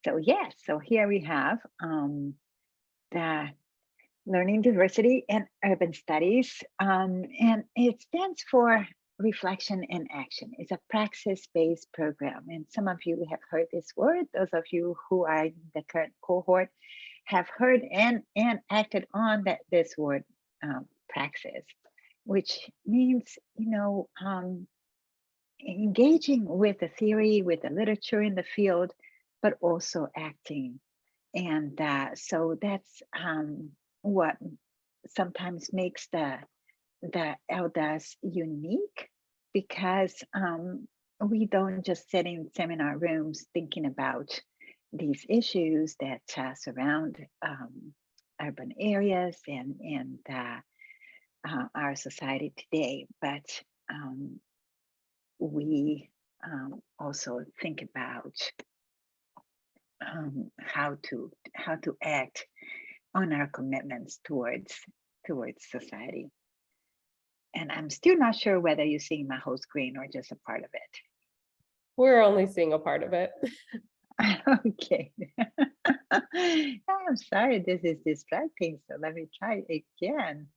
So yes, so here we have the Learning Diversity and Urban Studies, and it stands for Reflection and Action. It's a praxis-based program, and some of you have heard this word. Those of you who are in the current cohort have heard and acted on this word, praxis, which means, engaging with the theory, with the literature in the field, but also acting. And so that's what sometimes makes the LDAS unique, because we don't just sit in seminar rooms thinking about these issues that surround urban areas and our society today, but we also think about how to act on our commitments towards society. And I'm still not sure whether you're seeing my whole screen or just a part of it. We're only seeing a part of it. Okay. I'm sorry, this is distracting. So let me try again.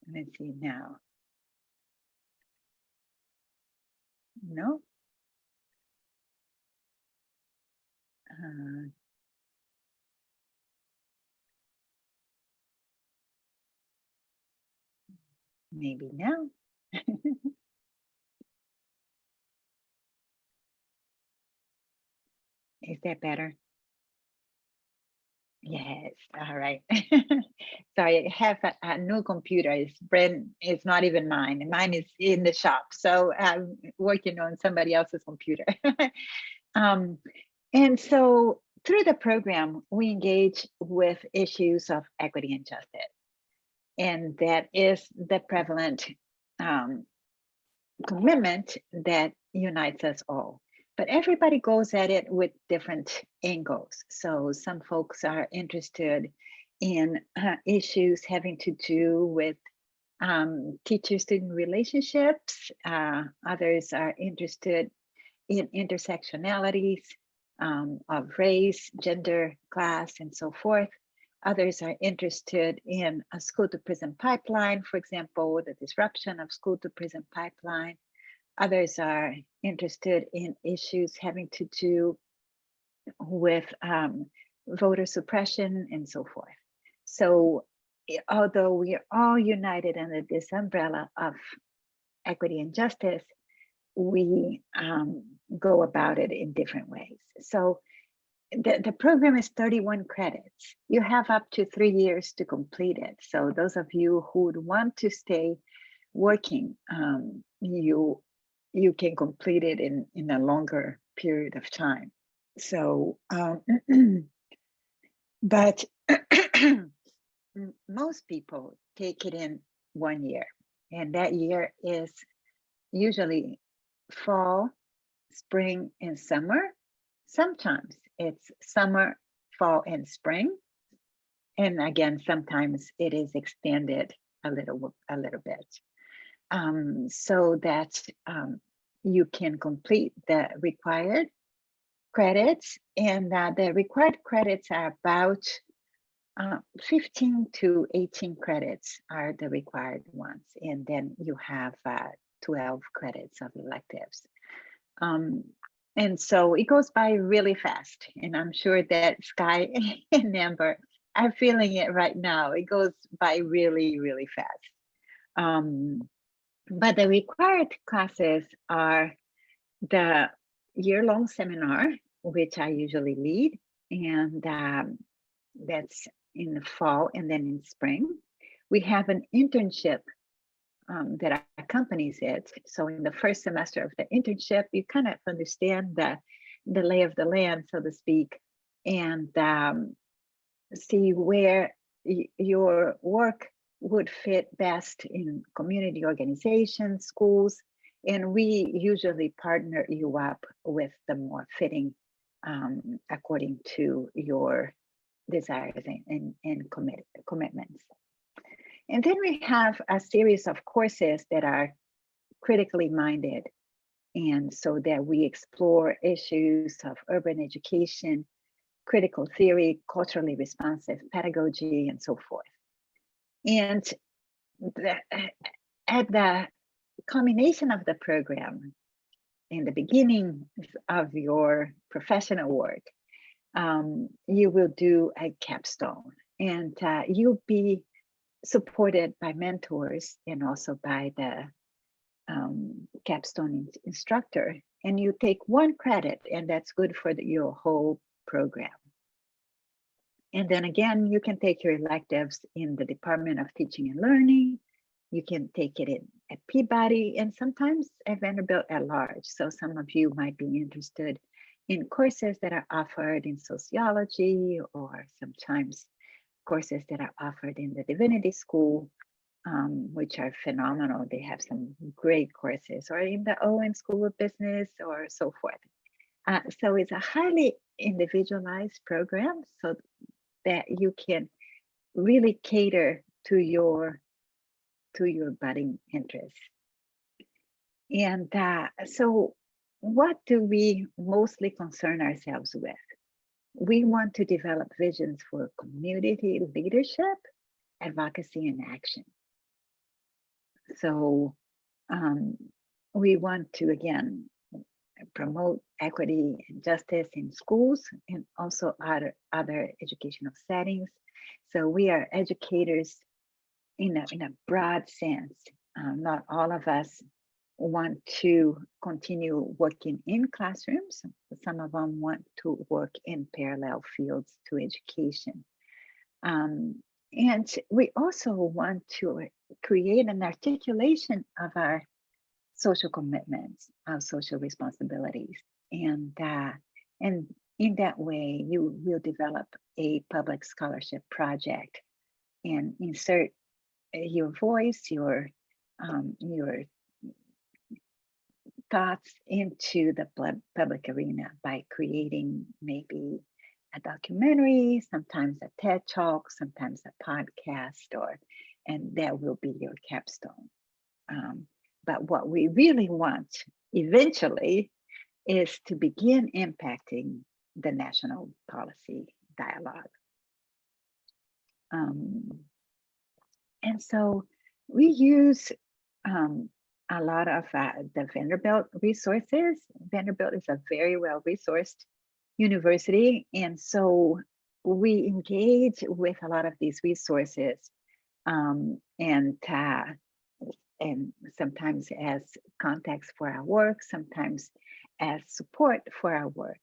Let's see now. No. Maybe now. Is that better? Yes. All right. Sorry, I have a new computer. It's not even mine. Mine is in the shop. So I'm working on somebody else's computer. And so through the program, we engage with issues of equity and justice. And that is the prevalent commitment that unites us all. But everybody goes at it with different angles. So some folks are interested in issues having to do with teacher-student relationships. Others are interested in intersectionalities of race, gender, class, and so forth. Others are interested in a school-to-prison pipeline, for example, the disruption of school-to-prison pipeline. Others are interested in issues having to do with voter suppression and so forth. So although we are all united under this umbrella of equity and justice, we go about it in different ways. So the program is 31 credits. You have up to 3 years to complete it. So those of you who would want to stay working, you can complete it in a longer period of time. So, but most people take it in 1 year, and that year is usually fall, spring, and summer. Sometimes it's summer, fall, and spring. And again, sometimes it is extended a little bit. So that you can complete the required credits, and the required credits are about 15 to 18 credits are the required ones, and then you have 12 credits of electives. And so it goes by really fast, and I'm sure that Sky and Amber are feeling it right now. It goes by really, really fast. But the required classes are the year-long seminar, which I usually lead, and that's in the fall and then in spring. We have an internship that accompanies it. So in the first semester of the internship, you kind of understand the lay of the land, so to speak, and see where your work would fit best in community organizations, schools, and we usually partner you up with the more fitting according to your desires and commitments. And then we have a series of courses that are critically minded, and so that we explore issues of urban education, critical theory, culturally responsive pedagogy, and so forth. And at the culmination of the program, in the beginning of your professional work, you will do a capstone, and you'll be supported by mentors and also by the capstone instructor. And you take 1 credit, and that's good for your whole program. And then again, you can take your electives in the Department of Teaching and Learning. You can take it at Peabody, and sometimes at Vanderbilt at large. So some of you might be interested in courses that are offered in sociology, or sometimes courses that are offered in the Divinity School, which are phenomenal. They have some great courses, or in the Owen School of Business, or so forth. So it's a highly individualized program, so that you can really cater to your budding interests. And so what do we mostly concern ourselves with? We want to develop visions for community leadership, advocacy, and action. So we want to, again, promote equity and justice in schools and also other educational settings. So we are educators in a broad sense. Not all of us want to continue working in classrooms. Some of them want to work in parallel fields to education. And we also want to create an articulation of our social commitments, our social responsibilities. And in that way, you will develop a public scholarship project and insert your voice, your thoughts into the public arena by creating maybe a documentary, sometimes a TED Talk, sometimes a podcast, and that will be your capstone. But what we really want eventually is to begin impacting the national policy dialogue. And so we use a lot of the Vanderbilt resources. Vanderbilt is a very well-resourced university, and so we engage with a lot of these resources, and sometimes as context for our work, sometimes as support for our work.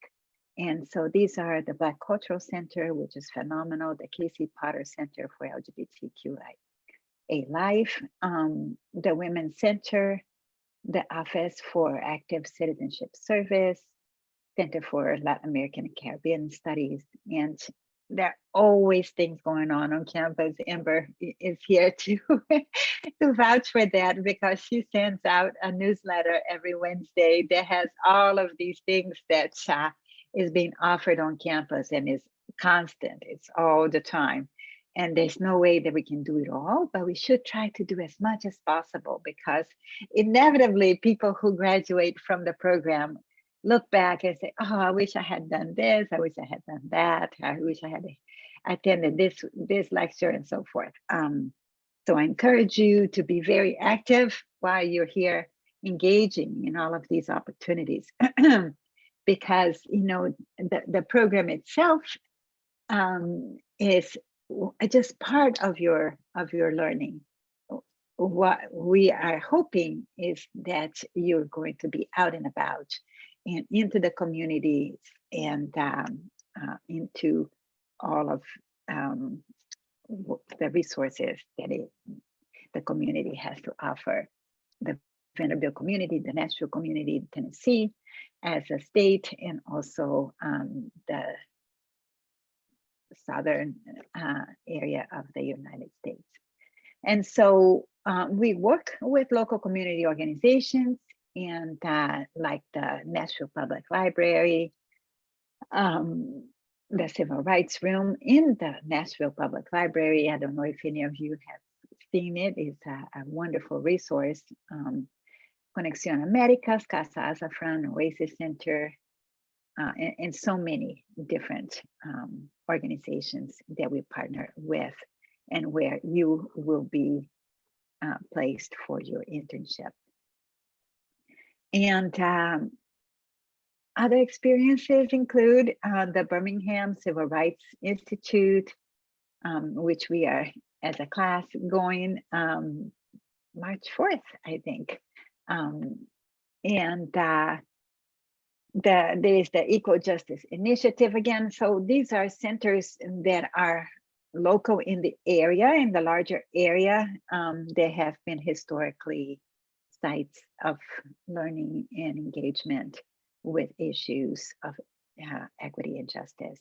And so these are the Black Cultural Center, which is phenomenal, the Casey Potter Center for LGBTQIA Life, the Women's Center, the Office for Active Citizenship Service, Center for Latin American and Caribbean Studies. And there are always things going on campus. Amber is here to vouch for that, because she sends out a newsletter every Wednesday that has all of these things that is being offered on campus, and is constant. It's all the time. And there's no way that we can do it all, but we should try to do as much as possible, because inevitably people who graduate from the program look back and say, oh, I wish I had done this, I wish I had done that, I wish I had attended this lecture, and so forth. So I encourage you to be very active while you're here, engaging in all of these opportunities, because the program itself is just part of your learning. What we are hoping is that you're going to be out and about and into the communities, and into all of the resources that the community has to offer. The Vanderbilt community, the Nashville community, Tennessee as a state, and also the southern area of the United States. And so we work with local community organizations, and like the Nashville Public Library, the Civil Rights Room in the Nashville Public Library. I don't know if any of you have seen it. It's a wonderful resource. Conexión Américas, Casa Azafrán, Oasis Center, and so many different organizations that we partner with, and where you will be placed for your internship. And other experiences include the Birmingham Civil Rights Institute, which we are, as a class, going March 4th, I think. And there is the Equal Justice Initiative again. So these are centers that are local in the area, in the larger area. They have been historically sites of learning and engagement with issues of equity and justice.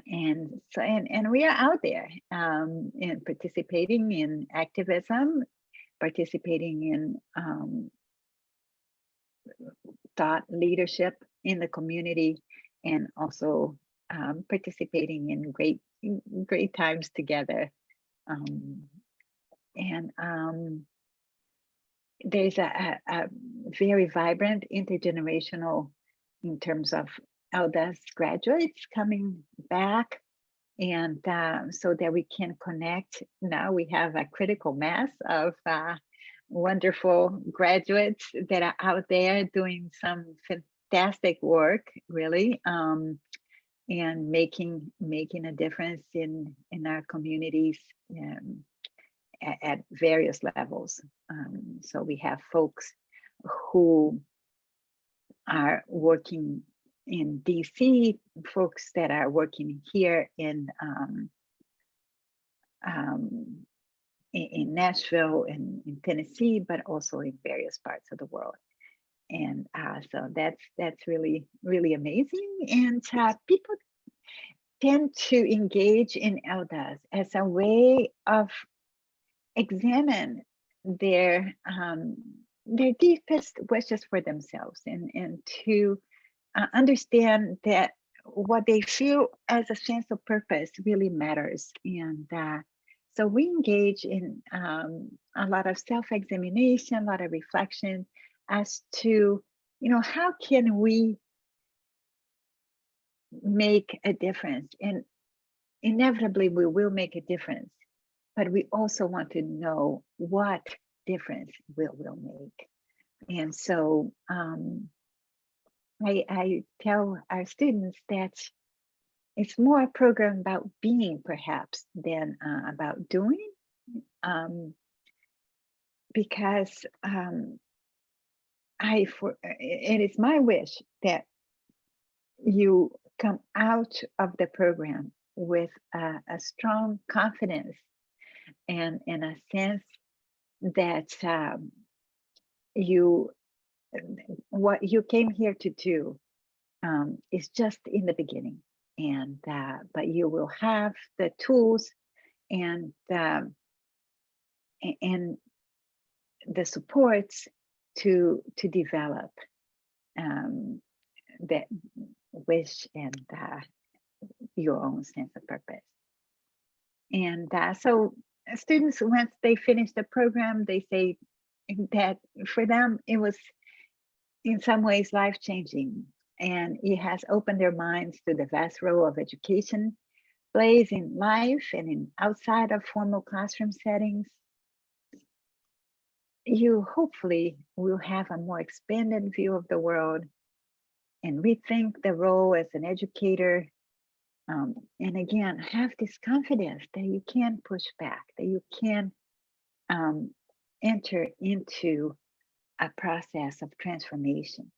And so, and we are out there and participating in activism, participating in thought leadership in the community, and also participating in great times together. There's a very vibrant intergenerational in terms of LDUS graduates coming back, and so that we can connect. Now we have a critical mass of wonderful graduates that are out there doing some fantastic work, really, and making a difference in our communities at various levels. So we have folks who are working in DC, folks that are working here in Nashville and in Tennessee, but also in various parts of the world. And so that's really, really amazing. And people tend to engage in LDUS as a way of examine their deepest wishes for themselves, and to understand that what they feel as a sense of purpose really matters. And so we engage in a lot of self-examination, a lot of reflection as to, how can we make a difference? And inevitably we will make a difference, but we also want to know what difference we'll make. And so I tell our students that it's more a program about being, perhaps, than about doing, because it is my wish that you come out of the program with a strong confidence and a sense that what you came here to do is just in the beginning, and but you will have the tools and the supports to develop that wish and your own sense of purpose. And so students, once they finish the program, they say that for them it was in some ways life-changing, and it has opened their minds to the vast role of education plays in life and in outside of formal classroom settings. You hopefully will have a more expanded view of the world and rethink the role as an educator. And again, have this confidence that you can push back, that you can enter into a process of transformation.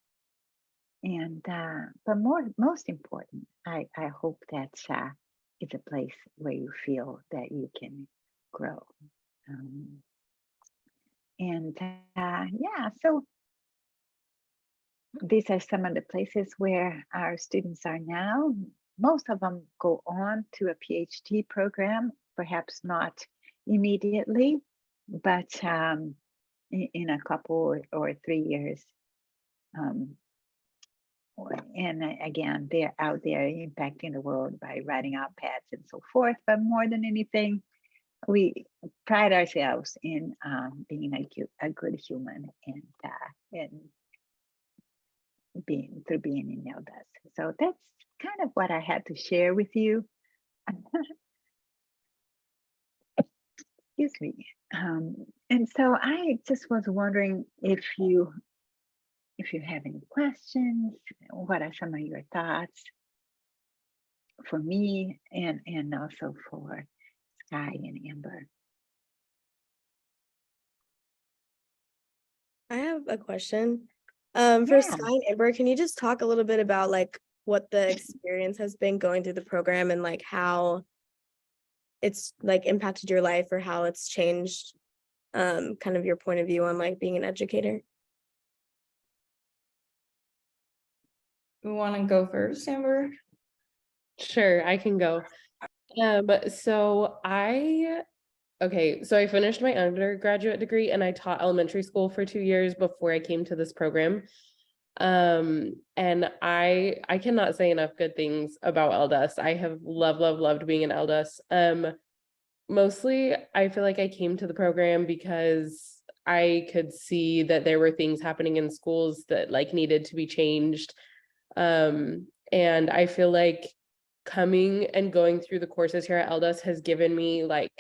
And but most important, I hope that it's a place where you feel that you can grow. Yeah, so these are some of the places where our students are now. Most of them go on to a PhD program, perhaps not immediately, but in a couple or 3 years. And again, they're out there impacting the world by writing op-eds and so forth. But more than anything, we pride ourselves in being a good human and being through being in LDUS. So that's kind of what I had to share with you. Excuse me. And so I just was wondering if you have any questions. What are some of your thoughts for me and also for Sky and Amber? I have a question. For Sky Yeah. and Amber, can you just talk a little bit about like what the experience has been going through the program and like how it's like impacted your life or how it's changed kind of your point of view on like being an educator? We want to go first, Amber? Sure, I can go. So I finished my undergraduate degree and I taught elementary school for 2 years before I came to this program. And I cannot say enough good things about LDUS. I have loved being in LDUS. Mostly I feel like I came to the program because I could see that there were things happening in schools that like needed to be changed. And I feel like coming and going through the courses here at LDUS has given me like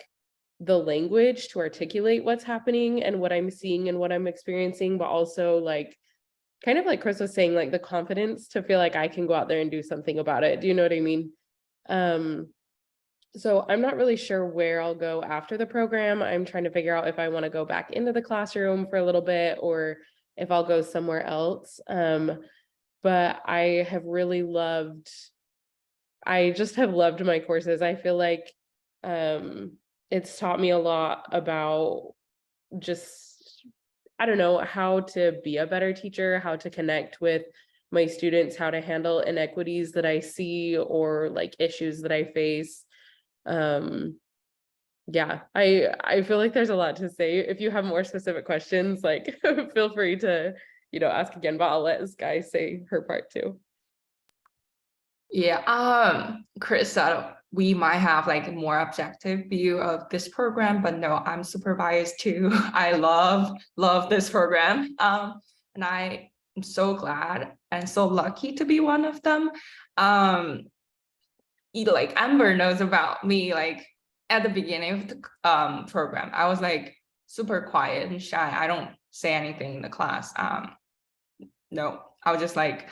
the language to articulate what's happening and what I'm seeing and what I'm experiencing, but also like kind of like Chris was saying, like the confidence to feel like I can go out there and do something about it. Do you know what I mean? So I'm not really sure where I'll go after the program. I'm trying to figure out if I want to go back into the classroom for a little bit or if I'll go somewhere else. But I just have loved my courses. I feel like it's taught me a lot about just, I don't know, how to be a better teacher, how to connect with my students, how to handle inequities that I see or like issues that I face. Yeah, I feel like there's a lot to say. If you have more specific questions, like feel free to, ask again, but I'll let Sky say her part too. Yeah, Chris said we might have like a more objective view of this program, but no, I'm super biased too. I love this program. And I am so glad and so lucky to be one of them. Like Amber knows about me, like at the beginning of the program, I was like super quiet and shy. I don't say anything in the class. No, I was just like,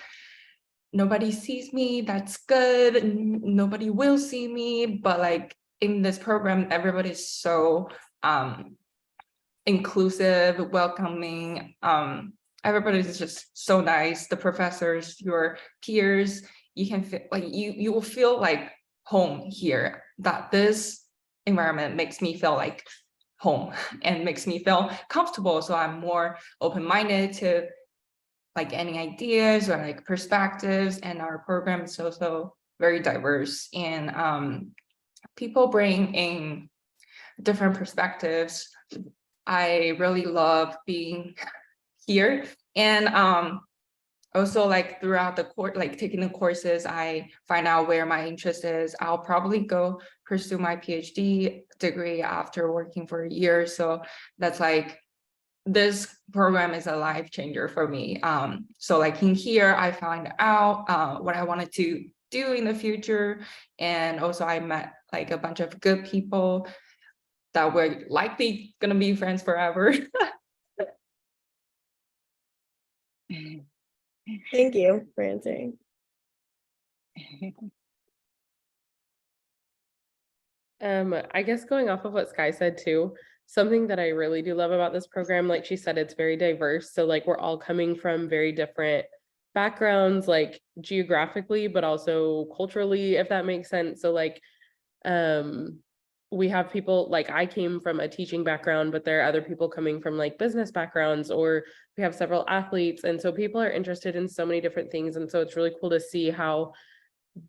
nobody sees me, that's good. Nobody will see me. But like in this program, everybody's so inclusive, welcoming. Everybody's just so nice. The professors, your peers, you can feel like you will feel like home here. That this environment makes me feel like home and makes me feel comfortable. So I'm more open-minded to like any ideas or like perspectives, and our program is also very diverse, and people bring in different perspectives. I really love being here, and also like throughout the course, like taking the courses, I find out where my interest is. I'll probably go pursue my PhD degree after working for a year. So that's like, this program is a life changer for me. So like in here, I found out what I wanted to do in the future. And also I met like a bunch of good people that we're likely gonna be friends forever. Thank you for answering. I guess going off of what Sky said too, something that I really do love about this program, like she said, it's very diverse. So like we're all coming from very different backgrounds, like geographically, but also culturally, if that makes sense. So like, we have people like I came from a teaching background, but there are other people coming from like business backgrounds, or we have several athletes. And so people are interested in so many different things. And so it's really cool to see how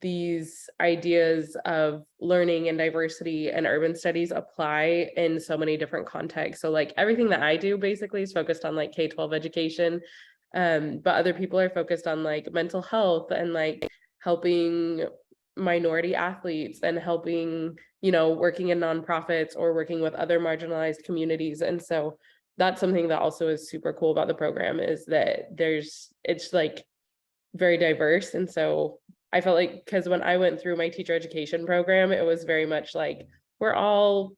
these ideas of learning and diversity and urban studies apply in so many different contexts. So like everything that I do basically is focused on like K-12 education, but other people are focused on like mental health and like helping minority athletes and helping, working in nonprofits or working with other marginalized communities. And so that's something that also is super cool about the program, is that it's like very diverse. And so I felt like, because when I went through my teacher education program, it was very much like, we're all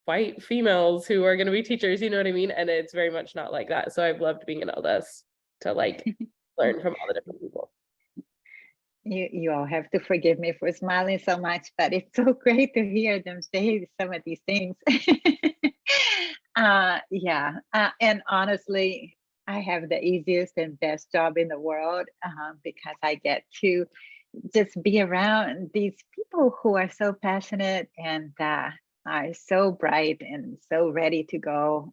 white females who are going to be teachers, you know what I mean? And it's very much not like that. So I've loved being in LDS to like learn from all the different people. You all have to forgive me for smiling so much, but it's so great to hear them say some of these things. Yeah, and honestly, I have the easiest and best job in the world, because I get to just be around these people who are so passionate and are so bright and so ready to go.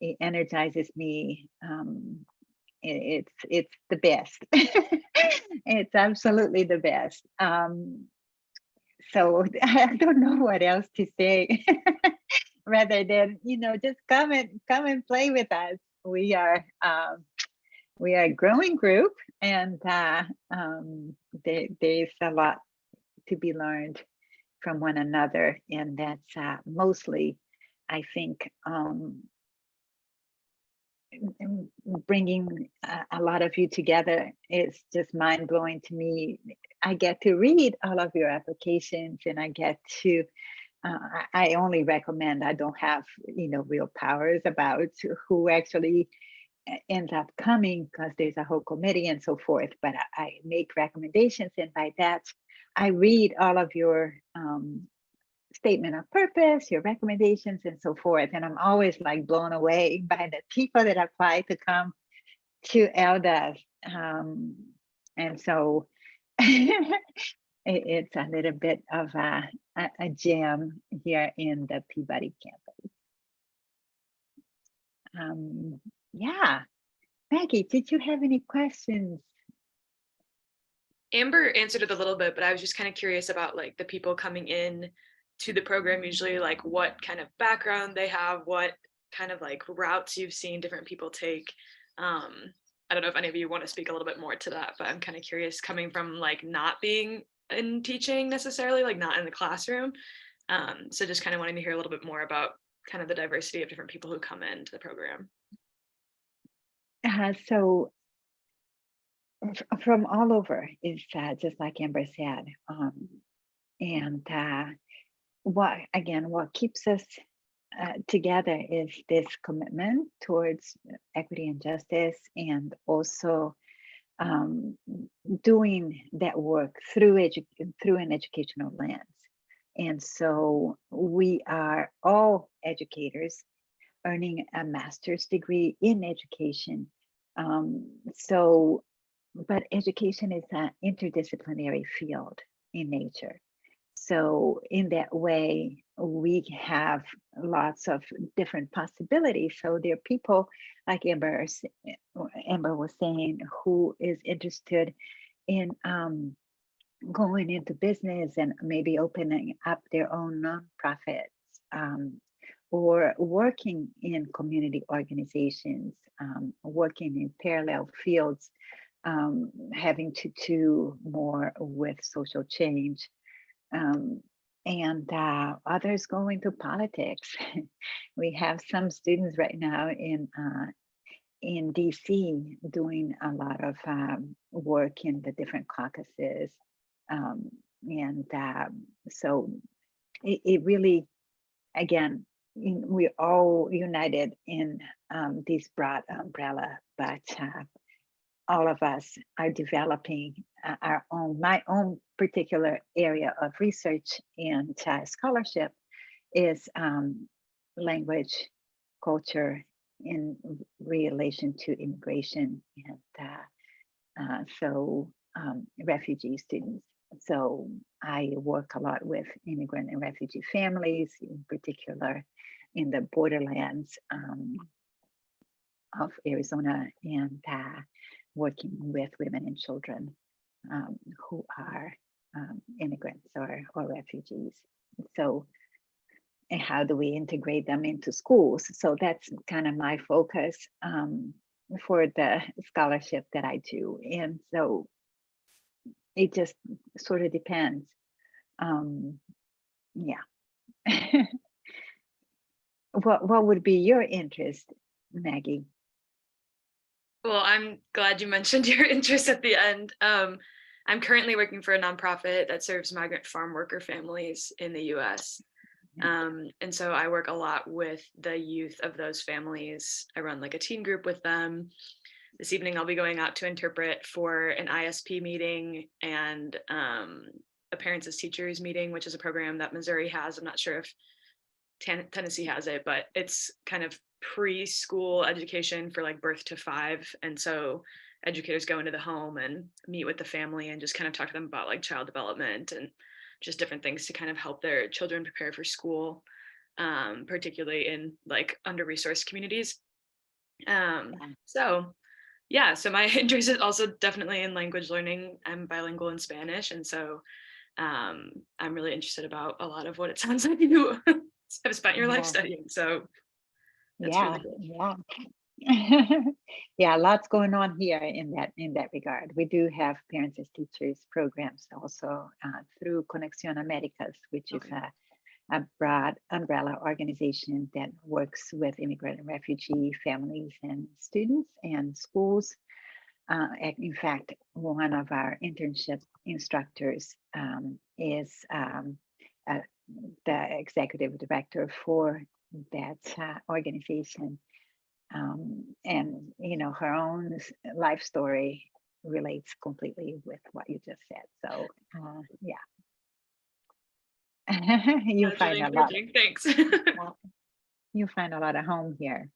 It energizes me. It's the best. It's absolutely the best. So I don't know what else to say rather than, just come and play with us. We are a growing group, and there's a lot to be learned from one another, and that's mostly, I think, bringing a lot of you together is just mind blowing to me. I get to read all of your applications, and I get to. I only recommend. I don't have, real powers about who actually ends up coming, because there's a whole committee and so forth. But I make recommendations, and by that, I read all of your statement of purpose, your recommendations, and so forth. And I'm always like blown away by the people that apply to come to LDS. And so it's a little bit of a jam here in the Peabody campus. Yeah. Maggie, did you have any questions? Amber answered it a little bit, but I was just kind of curious about like the people coming in to the program, usually like what kind of background they have, what kind of like routes you've seen different people take. I don't know if any of you want to speak a little bit more to that, but I'm kind of curious, coming from like not being in teaching necessarily, like not in the classroom. So just kind of wanting to hear a little bit more about kind of the diversity of different people who come into the program. So from all over is just like Amber said. And what keeps us together is this commitment towards equity and justice, and also doing that work through an educational lens. And so we are all educators earning a master's degree in education. But education is an interdisciplinary field in nature. So in that way, we have lots of different possibilities. So there are people like Amber was saying, who is interested in going into business and maybe opening up their own nonprofits, or working in community organizations, working in parallel fields, having to do more with social change. And others go into politics. We have some students right now in DC doing a lot of work in the different caucuses. So it really, again, we're all united in this broad umbrella, but all of us are developing my own particular area of research and scholarship is language, culture in relation to immigration, and refugee students. So I work a lot with immigrant and refugee families, in particular in the borderlands of Arizona, and working with women and children who are immigrants or refugees. So, and how do we integrate them into schools? So that's kind of my focus for the scholarship that I do. And so it just sort of depends. Yeah. What would be your interest, Maggie? Well, I'm glad you mentioned your interest at the end. I'm currently working for a nonprofit that serves migrant farm worker families in the US. And so I work a lot with the youth of those families. I run like a teen group with them. This evening, I'll be going out to interpret for an ISP meeting and a Parents as Teachers meeting, which is a program that Missouri has. I'm not sure if Tennessee has it, but it's kind of preschool education for like birth to 5. And so educators go into the home and meet with the family and just kind of talk to them about like child development and just different things to kind of help their children prepare for school, particularly in like under-resourced communities. So yeah, so my interest is also definitely in language learning. I'm bilingual in Spanish, and so I'm really interested about a lot of what it sounds like you have spent your life Yeah. studying. So that's Yeah, really cool. yeah. Yeah, lots going on here in that regard. We do have Parents as Teachers programs also through Conexión Américas, which is Okay. a broad umbrella organization that works with immigrant and refugee families and students and schools. In fact, one of our internship instructors is the executive director for that organization. And you know, her own life story relates completely with what you just said. So yeah. You That's really find a lot. encouraging. Thanks. You find a lot of home here.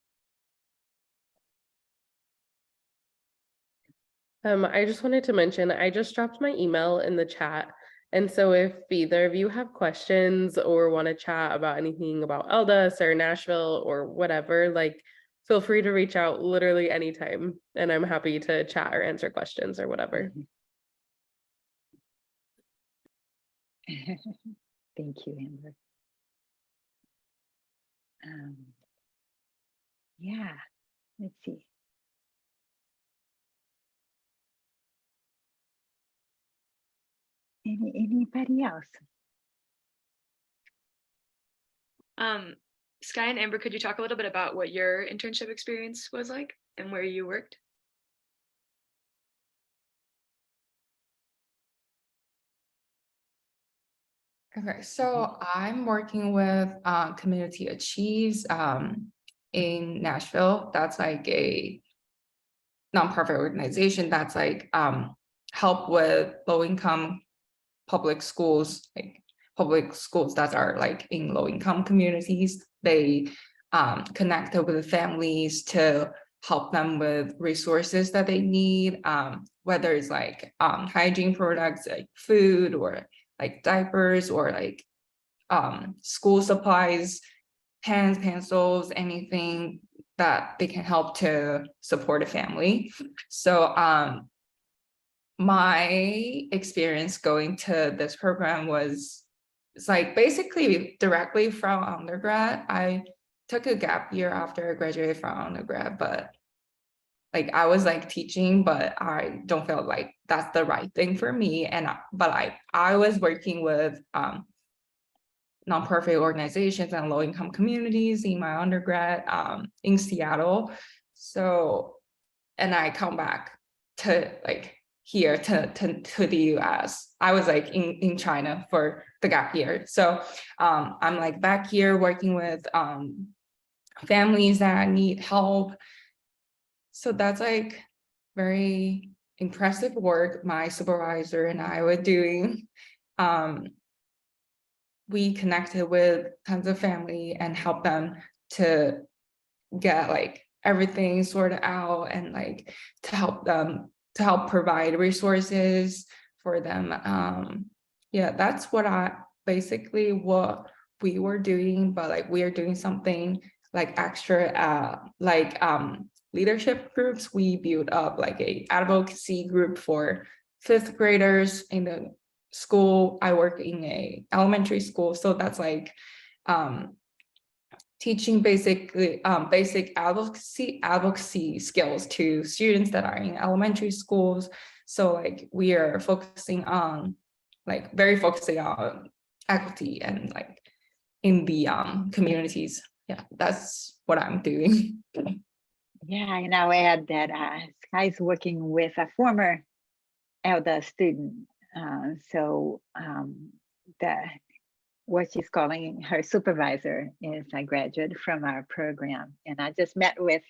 I just wanted to mention, I just dropped my email in the chat. And so if either of you have questions or want to chat about anything about LDUS or Nashville or whatever, like feel free to reach out literally anytime. And I'm happy to chat or answer questions or whatever. Thank you, Amber. Yeah, let's see. Anybody else? Sky and Amber, could you talk a little bit about what your internship experience was like and where you worked? Okay, so I'm working with Community Achieves in Nashville. That's like a nonprofit organization that's like help with low-income public schools, like public schools that are like in low-income communities. They connected with the families to help them with resources that they need, whether it's like hygiene products like food or like diapers or like school supplies, pens, pencils, anything that they can help to support a family. So my experience going to this program was, it's like basically directly from undergrad. I took a gap year after I graduated from undergrad, but like I was like teaching, but I don't feel like that's the right thing for me. And but I was working with nonprofit organizations and low-income communities in my undergrad in Seattle. So, and I come back to like here to the US. I was like in China for the gap year. So I'm like back here working with families that need help. So that's like very impressive work my supervisor and I were doing. We connected with tons of family and helped them to get like everything sorted out and like to help provide resources for them. Yeah, that's what basically what we were doing, but like we are doing something like extra like leadership groups. We built up like a advocacy group for 5th graders in the school. I work in a elementary school, so that's like teaching basically basic advocacy skills to students that are in elementary schools. So like we are focusing on like very focusing on equity and like in the communities. Yeah, that's what I'm doing. Yeah, and I'll add that Sky's working with a former ELDA student. So what she's calling her supervisor is a graduate from our program. And I just met with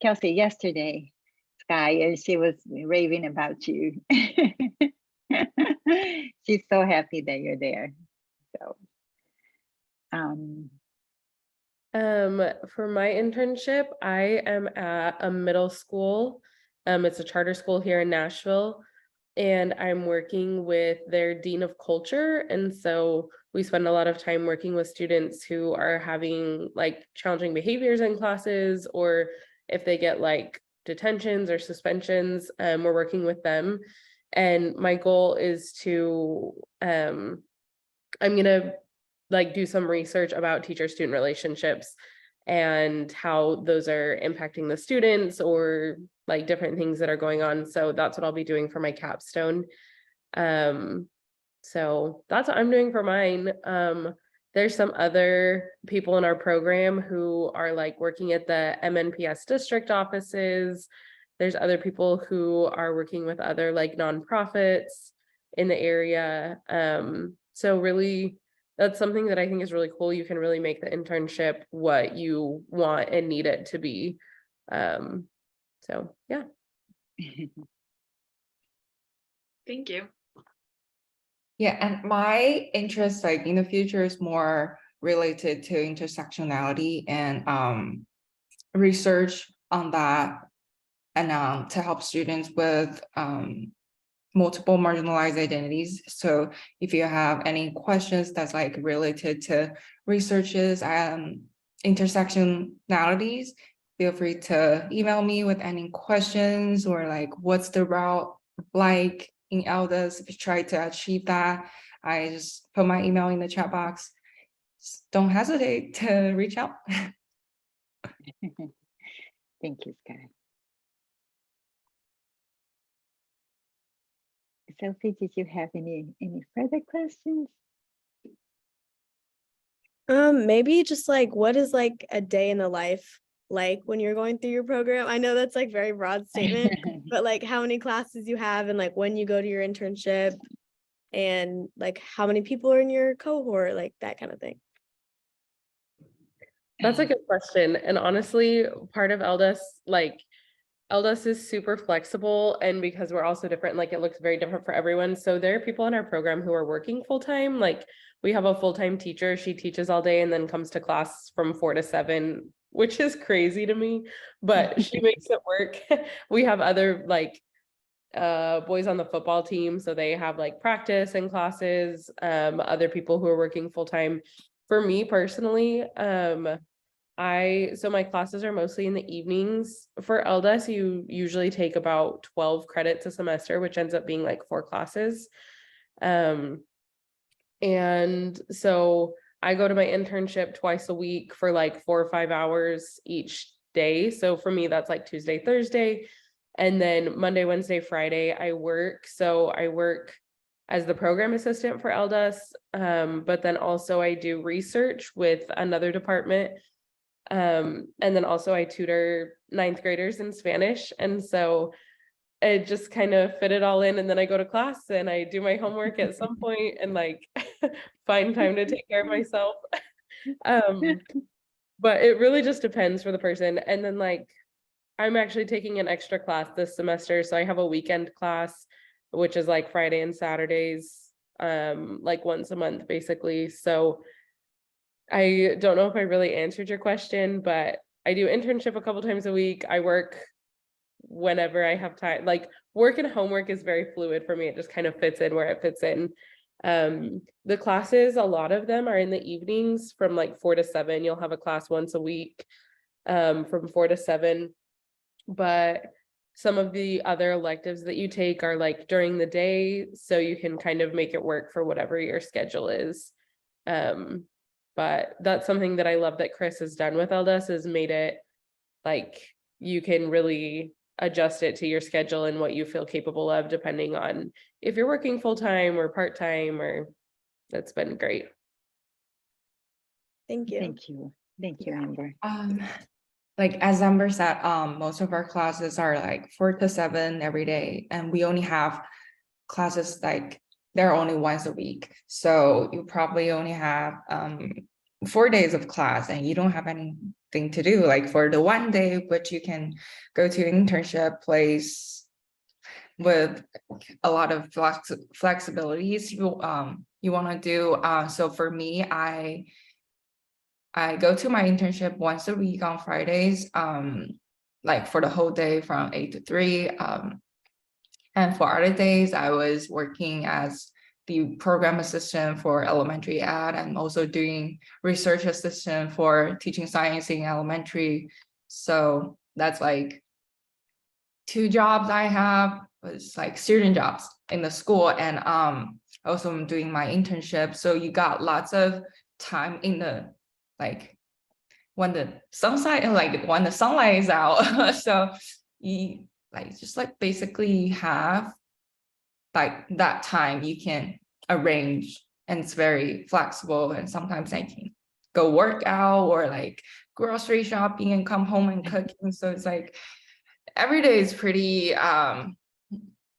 Kelsey yesterday, Sky, and she was raving about you. She's so happy that you're there. So for my internship, I am at a middle school. It's a charter school here in Nashville, and I'm working with their dean of culture. And so we spend a lot of time working with students who are having like challenging behaviors in classes, or if they get like detentions or suspensions, we're working with them. And my goal is to, I'm gonna like do some research about teacher-student relationships and how those are impacting the students, or like different things that are going on. So that's what I'll be doing for my capstone. So that's what I'm doing for mine. There's some other people in our program who are like working at the MNPS district offices. There's other people who are working with other like nonprofits in the area. So really, that's something that I think is really cool. You can really make the internship what you want and need it to be. So yeah. Thank you. Yeah, and my interest like in the future is more related to intersectionality and research on that, and to help students with multiple marginalized identities. So if you have any questions that's like related to researches and intersectionalities, feel free to email me with any questions, or like what's the route like in ELDAS if you try to achieve that. I just put my email in the chat box. Just don't hesitate to reach out. thank you, Sky. Sophie, did you have any further questions? Maybe just like, what is like a day in the life like when you're going through your program? I know that's like very broad statement, but like how many classes you have, and like when you go to your internship, and like how many people are in your cohort, like that kind of thing. That's a good question. And honestly, part of LDUS, like LDUS is super flexible, and because we're also different, like it looks very different for everyone. So there are people in our program who are working full-time. Like we have a full-time teacher, she teaches all day and then comes to class from 4 to 7, which is crazy to me, but she makes it work. We have other like boys on the football team, so they have like practice and classes, other people who are working full-time. For me personally, so my classes are mostly in the evenings. For LDUS, you usually take about 12 credits a semester, which ends up being like 4 classes. And so I go to my internship twice a week for like 4 or 5 hours each day. So for me, that's like Tuesday, Thursday. And then Monday, Wednesday, Friday, I work. So I work as the program assistant for LDUS, but then also I do research with another department. And then also I tutor 9th graders in Spanish. And so it just kind of fit it all in. And then I go to class and I do my homework at some point and like find time to take care of myself. But it really just depends for the person. And then like, I'm actually taking an extra class this semester. So I have a weekend class, which is like Friday and Saturdays, like once a month, basically. So I don't know if I really answered your question, but I do internship a couple times a week. I work whenever I have time. Like work and homework is very fluid for me. It just kind of fits in where it fits in. The classes, a lot of them are in the evenings from like 4 to 7. You'll have a class once a week, from 4 to 7. But some of the other electives that you take are like during the day, so you can kind of make it work for whatever your schedule is. But that's something that I love that Chris has done with LDUS, is made it like you can really adjust it to your schedule and what you feel capable of, depending on if you're working full-time or part-time, or that's been great. Thank you. Thank you. Thank you, Yeah. Amber. Like as Amber said, most of our classes are like 4 to 7 every day, and we only have classes like they're only once a week. So you probably only have 4 days of class, and you don't have anything to do. Like for the one day, but you can go to internship place with a lot of flexibilities you want to do. So for me, I go to my internship once a week on Fridays, like for the whole day from 8 to 3. And for other days, I was working as the program assistant for elementary ed, and also doing research assistant for teaching science in elementary. So that's like 2 jobs I have, was like student jobs in the school, and also I'm doing my internship. So you got lots of time in the like when the sunlight and like when the sunlight is out. So you like just like basically have like that time you can arrange, and it's very flexible. And sometimes I can go work out or like grocery shopping and come home and cooking. So it's like every day is pretty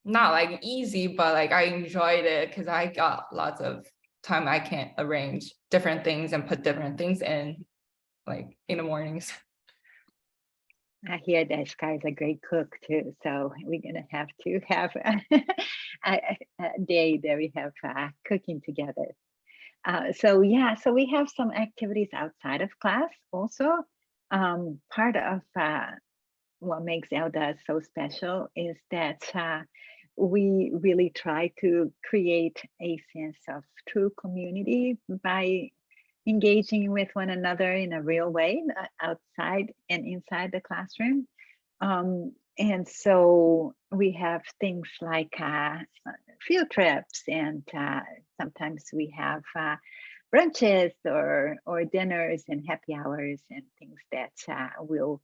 not like easy, but like I enjoyed it because I got lots of time. I can arrange different things and put different things in like in the mornings. I hear that Sky's a great cook too, so we're gonna have to have a day that we have cooking together. So yeah, so we have some activities outside of class also. Part of what makes Elda so special is that we really try to create a sense of true community by engaging with one another in a real way, outside and inside the classroom. And so we have things like field trips, and sometimes we have brunches or dinners and happy hours and things that will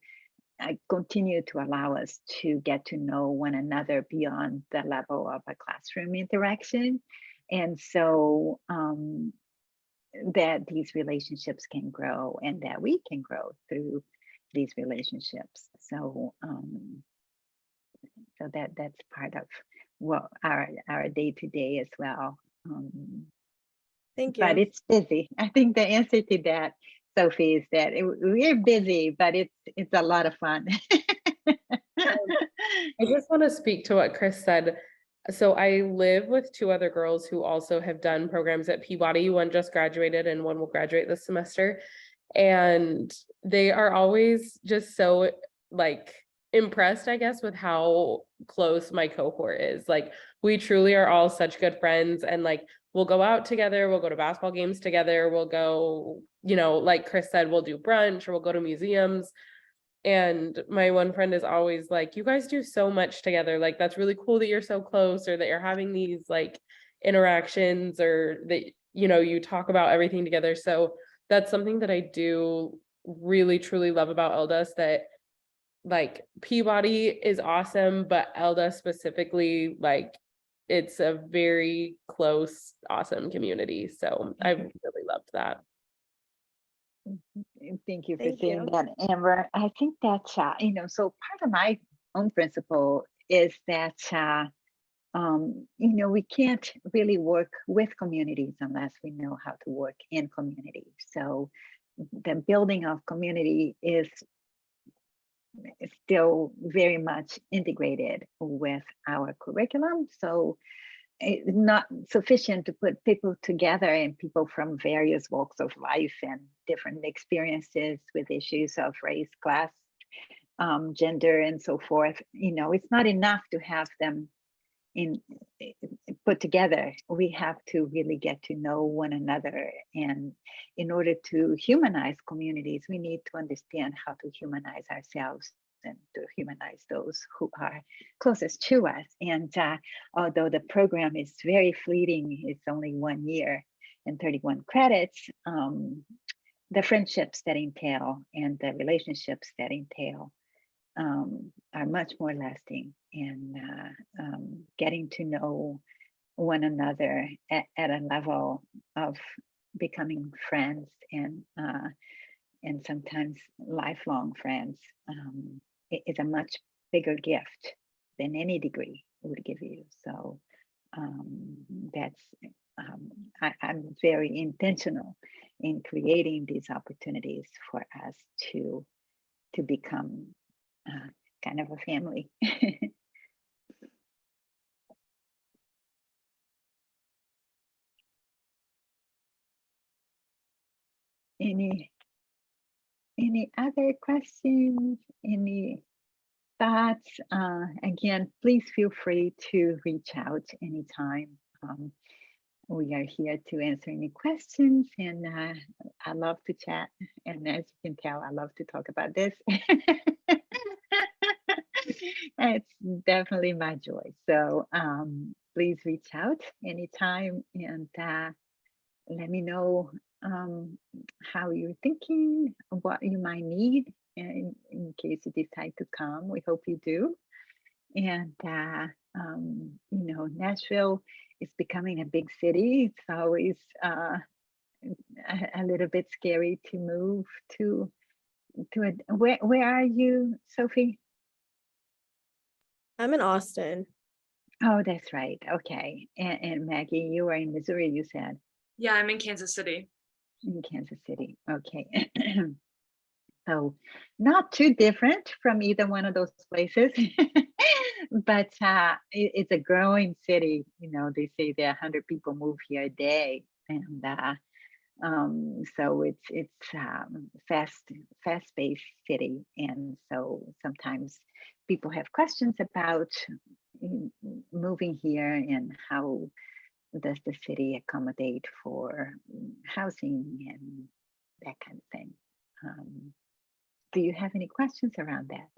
continue to allow us to get to know one another beyond the level of a classroom interaction. And so that these relationships can grow, and that we can grow through these relationships. So so that's part of what our day-to-day as well. Thank But you. it's busy. I think the answer to that, Sophie, is that we're busy, but it's a lot of fun. I just want to speak to what Chris said. So I live with 2 other girls who also have done programs at Peabody. One just graduated and one will graduate this semester. And they are always just so like impressed, I guess, with how close my cohort is. Like we truly are all such good friends, and like we'll go out together, we'll go to basketball games together, we'll go, you know, like Chris said, we'll do brunch or we'll go to museums. And my one friend is always like, you guys do so much together. Like, that's really cool that you're so close, or that you're having these like interactions, or that, you know, you talk about everything together. So that's something that I do really truly love about LDUS, that like Peabody is awesome, but LDUS specifically, like it's a very close, awesome community. So I really loved that. Thank you for Thank saying you. that, Amber. I think that, so part of my own principle is that, we can't really work with communities unless we know how to work in community. So the building of community is still very much integrated with our curriculum. So it's not sufficient to put people together, and people from various walks of life and different experiences with issues of race, class, gender, and so forth. It's not enough to have them put together. We have to really get to know one another, and in order to humanize communities, we need to understand how to humanize ourselves and to humanize those who are closest to us. And although the program is very fleeting, it's only 1 year and 31 credits, the friendships that entail and the relationships that entail are much more lasting, and getting to know one another at a level of becoming friends and sometimes lifelong friends is a much bigger gift than any degree would give you. So that's I'm very intentional in creating these opportunities for us to become kind of a family. Any other questions? Any thoughts? Again, please feel free to reach out anytime. We are here to answer any questions, and I love to chat. And as you can tell, I love to talk about this. It's definitely my joy. So please reach out anytime and let me know how you're thinking, what you might need in case you decide to come. We hope you do. And, you know, Nashville is becoming a big city. It's always a little bit scary to move to where are you, Sophie? I'm in Austin. Oh, that's right. Okay. And Maggie, you are in Missouri, you said. Yeah, I'm in Kansas City. In Kansas City. Okay. So not too different from either one of those places, but it's a growing city. You know, they say there are 100 people move here a day, and so it's fast-paced city, and so sometimes people have questions about moving here and how does the city accommodate for housing and that kind of thing. Do you have any questions around that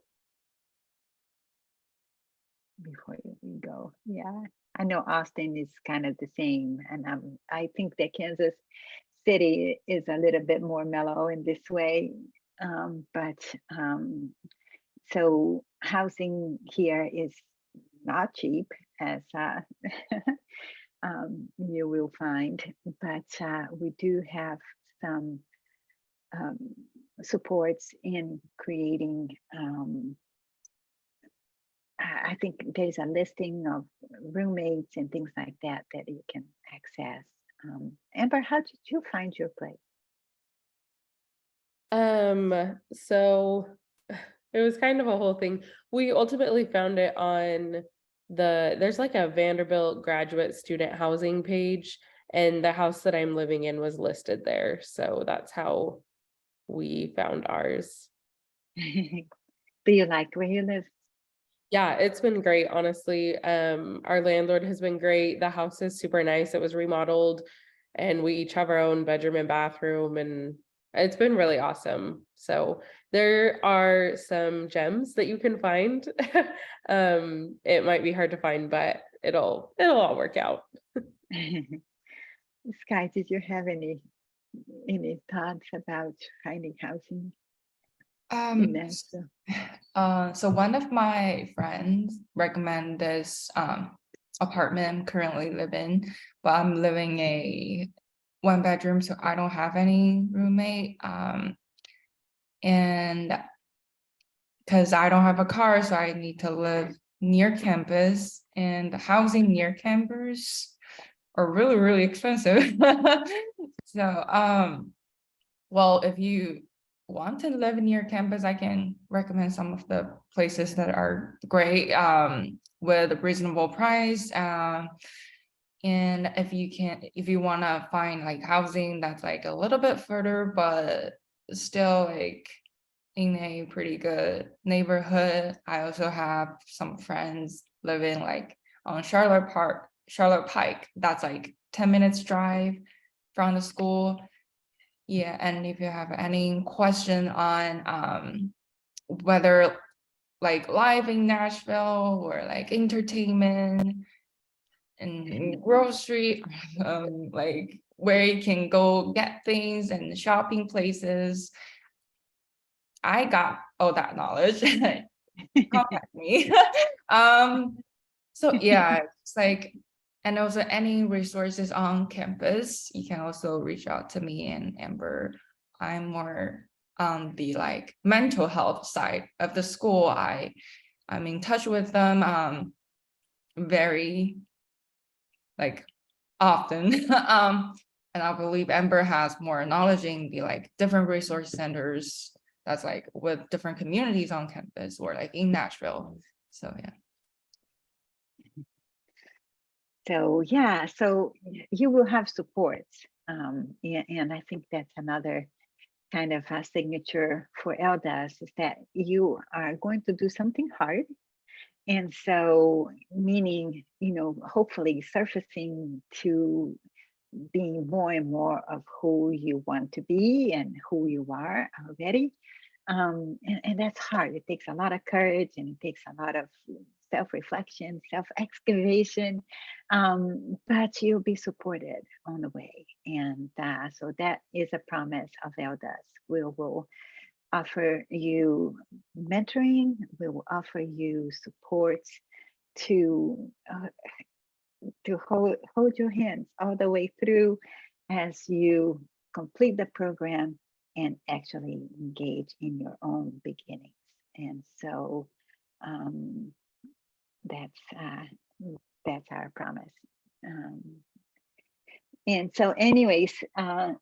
before we go? Yeah, I know Austin is kind of the same, and I think that Kansas City is a little bit more mellow in this way. But so housing here is not cheap, as you will find, but we do have some supports in creating I think there's a listing of roommates and things like that that you can access. Amber, how did you find your place? So it was kind of a whole thing. We ultimately found it on there's like a Vanderbilt graduate student housing page, and the house that I'm living in was listed there. So that's how we found ours. Do you like where you live? Yeah, it's been great, honestly. Our landlord has been great. The house is super nice. It was remodeled, and we each have our own bedroom and bathroom, and it's been really awesome. So there are some gems that you can find. It might be hard to find, but it'll all work out. Sky, did you have any thoughts about finding housing in Nashville? So one of my friends recommend this apartment I'm currently living, but I'm living a 1 bedroom, so I don't have any roommate. And because I don't have a car, so I need to live near campus, and the housing near campus are really, really expensive. So well, if you want to live near campus, I can recommend some of the places that are great with a reasonable price. And if you want to find like housing that's like a little bit further, but still like in a pretty good neighborhood, I also have some friends living like on Charlotte Pike. That's like 10 minutes drive from the school. Yeah, and if you have any question on whether like life in Nashville or like entertainment and grocery, like where you can go get things and shopping places, I got all that knowledge. Contact me. So yeah, it's like And also any resources on campus, you can also reach out to me and Amber. I'm more on the like mental health side of the school. I'm in touch with them very like often. And I believe Amber has more knowledge in the like different resource centers that's like with different communities on campus or like in Nashville. So yeah. So yeah, so you will have supports. And I think that's another kind of a signature for LDUS is that you are going to do something hard. And so meaning, hopefully surfacing to being more and more of who you want to be and who you are already. And that's hard. It takes a lot of courage and it takes a lot of self-reflection, self-excavation, but you'll be supported on the way. And so that is a promise of LDUS. We will offer you mentoring, we will offer you supports to hold your hands all the way through as you complete the program and actually engage in your own beginnings. And so that's our promise. And so anyways, I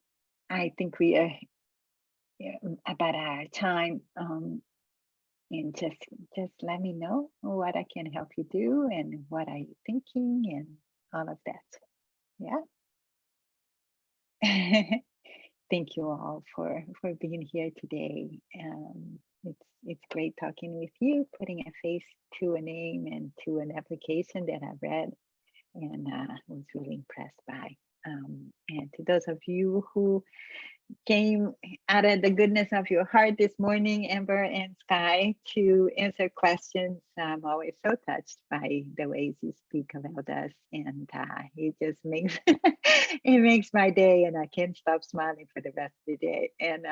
think we are about our time. And just let me know what I can help you do and what are you thinking and all of that. Yeah. Thank you all for being here today. It's great talking with you, putting a face to a name and to an application that I read and was really impressed by. And to those of you who came out of the goodness of your heart this morning, Amber and Sky, to answer questions. I'm always so touched by the ways you speak about us, and it just makes it makes my day, and I can't stop smiling for the rest of the day. And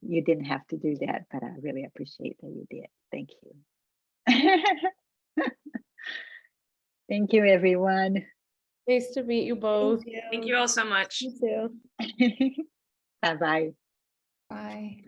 you didn't have to do that, but I really appreciate that you did. Thank you. Thank you, everyone. Nice to meet you both. Thank you all so much. You too. Bye-bye. Bye.